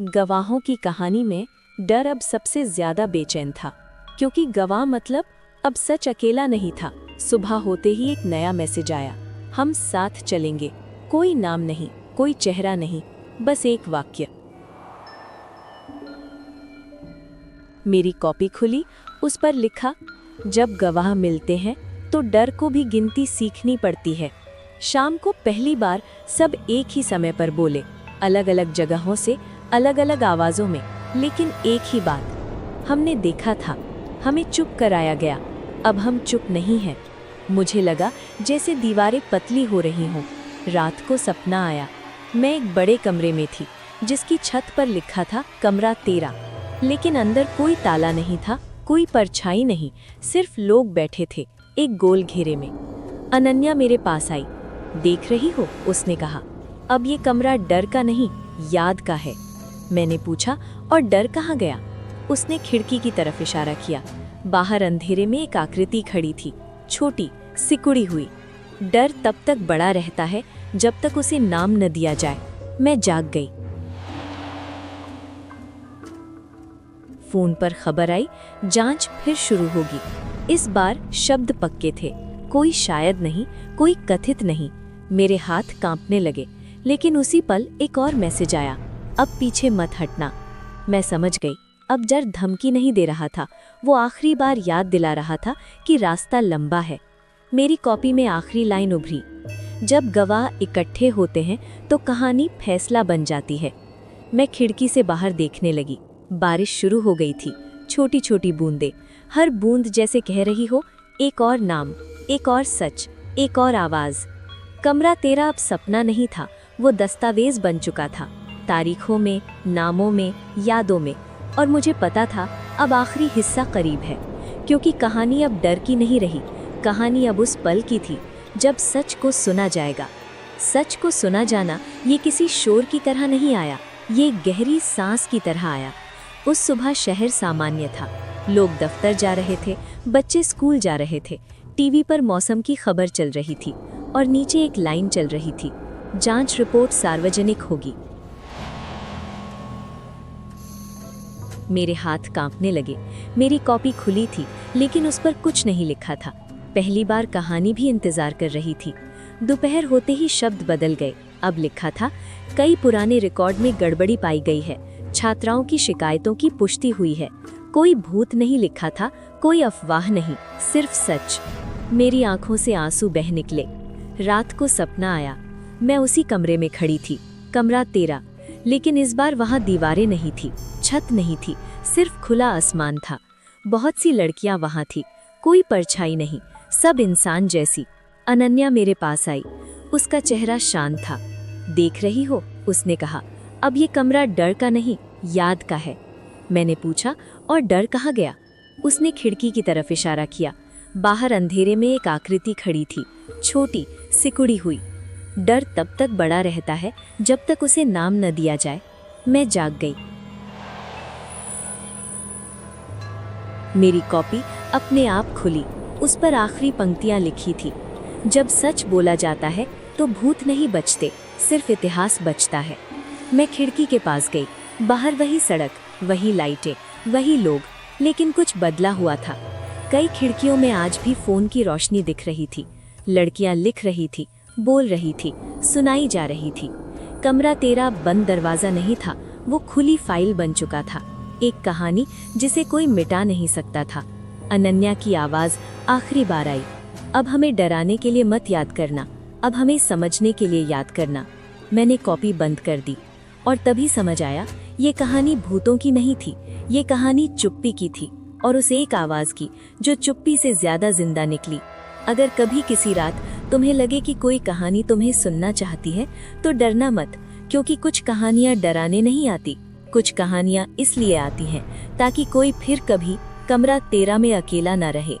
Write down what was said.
गवाहों की कहानी में डर अब सबसे ज्यादा बेचैन था, क्योंकि गवाह मतलब अब सच अकेला नहीं था। सुबह होते ही एक नया मैसेज आया, हम साथ चलेंगे। कोई नाम नहीं, कोई चेहरा नहीं, बस एक वाक्य। मेरी कॉपी खुली, उस पर लिखा, जब गवाह मिलते हैं तो डर को भी गिनती सीखनी पड़ती है। शाम को पहली बार सब एक ही समय पर बोले, अलग अलग जगहों से, अलग अलग आवाजों में, लेकिन एक ही बात। हमने देखा था, हमें चुप कराया गया, अब हम चुप नहीं हैं। मुझे लगा जैसे दीवारें पतली हो रही हों। रात को सपना आया, मैं एक बड़े कमरे में थी, जिसकी छत पर लिखा था कमरा 13, लेकिन अंदर कोई ताला नहीं था, कोई परछाई नहीं, सिर्फ लोग बैठे थे एक गोल घेरे में। अनन्या मेरे पास आई। देख रही हो, उसने कहा, अब ये कमरा डर का नहीं, याद का है। मैंने पूछा, और डर कहाँ गया? उसने खिड़की की तरफ इशारा किया। बाहर अंधेरे में एक आकृति खड़ी थी, छोटी, सिकुड़ी हुई। डर तब तक बड़ा रहता है जब तक उसे नाम न दिया जाए। मैं जाग गई। फोन पर खबर आई, जांच फिर शुरू होगी। इस बार शब्द पक्के थे, कोई शायद नहीं, कोई कथित नहीं। मेरे हाथ कांपने लगे, लेकिन उसी पल एक और मैसेज आया, अब पीछे मत हटना। मैं समझ गई, अब डर धमकी नहीं दे रहा था, वो आखिरी बार याद दिला रहा था कि रास्ता लंबा है। मेरी कॉपी में आखिरी लाइन उभरी, जब गवाह इकट्ठे होते हैं तो कहानी फैसला बन जाती है। मैं खिड़की से बाहर देखने लगी। बारिश शुरू हो गई थी, छोटी छोटी बूंदें, हर बूंद जैसे कह रही हो, एक और नाम, एक और सच, एक और आवाज। कमरा 13 अब सपना नहीं था, वो दस्तावेज बन चुका था, तारीखों में, नामों में, यादों में। और मुझे पता था अब आखिरी हिस्सा करीब है, क्योंकि कहानी अब डर की नहीं रही, कहानी अब उस पल की थी जब सच को सुना जाएगा। सच को सुना जाना ये किसी शोर की तरह नहीं आया, ये गहरी सांस की तरह आया। उस सुबह शहर सामान्य था, लोग दफ्तर जा रहे थे, बच्चे स्कूल जा रहे थे, टीवी पर मौसम की खबर चल रही थी, और नीचे एक लाइन चल रही थी, जांच रिपोर्ट सार्वजनिक होगी। मेरे हाथ कांपने लगे। मेरी कॉपी खुली थी, लेकिन उस पर कुछ नहीं लिखा था। पहली बार कहानी भी इंतजार कर रही थी। दोपहर होते ही शब्द बदल गए। अब लिखा था, कई पुराने रिकॉर्ड में गड़बड़ी पाई गई है, छात्राओं की शिकायतों की पुष्टि हुई है। कोई भूत नहीं लिखा था, कोई अफवाह नहीं, सिर्फ सच। मेरी आंखों से आंसू बह निकले। रात को सपना आया, मैं उसी कमरे में खड़ी थी, कमरा 13, लेकिन इस बार वहां दीवारें नहीं थी, छत नहीं थी, सिर्फ खुला आसमान था। बहुत सी लड़कियां वहां थी, कोई परछाई नहीं, सब इंसान जैसी। अनन्या मेरे पास आई, उसका चेहरा शांत था। देख रही हो, उसने कहा, अब ये कमरा डर का नहीं, याद का है। मैंने पूछा, और डर कहाँ गया? उसने खिड़की की तरफ इशारा किया। बाहर अंधेरे में एक आकृति खड़ी थी, छोटी, सिकुड़ी हुई। डर तब तक बड़ा रहता है जब तक उसे नाम न दिया जाए। मैं जाग गई। मेरी कॉपी अपने आप खुली, उस पर आखिरी पंक्तियां लिखी थी, जब सच बोला जाता है तो भूत नहीं बचते, सिर्फ इतिहास बचता है। मैं खिड़की के पास गई। बाहर वही सड़क, वही लाइटें, वही लोग, लेकिन कुछ बदला हुआ था। कई खिड़कियों में आज भी फोन की रोशनी दिख रही थी। लड़कियां लिख रही थी, बोल रही थी, सुनाई जा रही थी। कमरा 13 बंद दरवाजा नहीं था, वो खुली फाइल बन चुका था, एक कहानी जिसे कोई मिटा नहीं सकता था। अनन्या की आवाज आखिरी बार आई, अब हमें डराने के लिए मत याद करना, अब हमें समझने के लिए याद करना। मैंने कॉपी बंद कर दी, और तभी समझ आया, ये कहानी भूतों की नहीं थी, ये कहानी चुप्पी की थी, और उस एक आवाज की जो चुप्पी से ज्यादा जिंदा निकली। अगर कभी किसी रात तुम्हें लगे कि कोई कहानी तुम्हें सुनना चाहती है, तो डरना मत, क्योंकि कुछ कहानियां डराने नहीं आती, कुछ कहानियां इसलिए आती हैं ताकि कोई फिर कभी कमरा 13 में अकेला न रहे।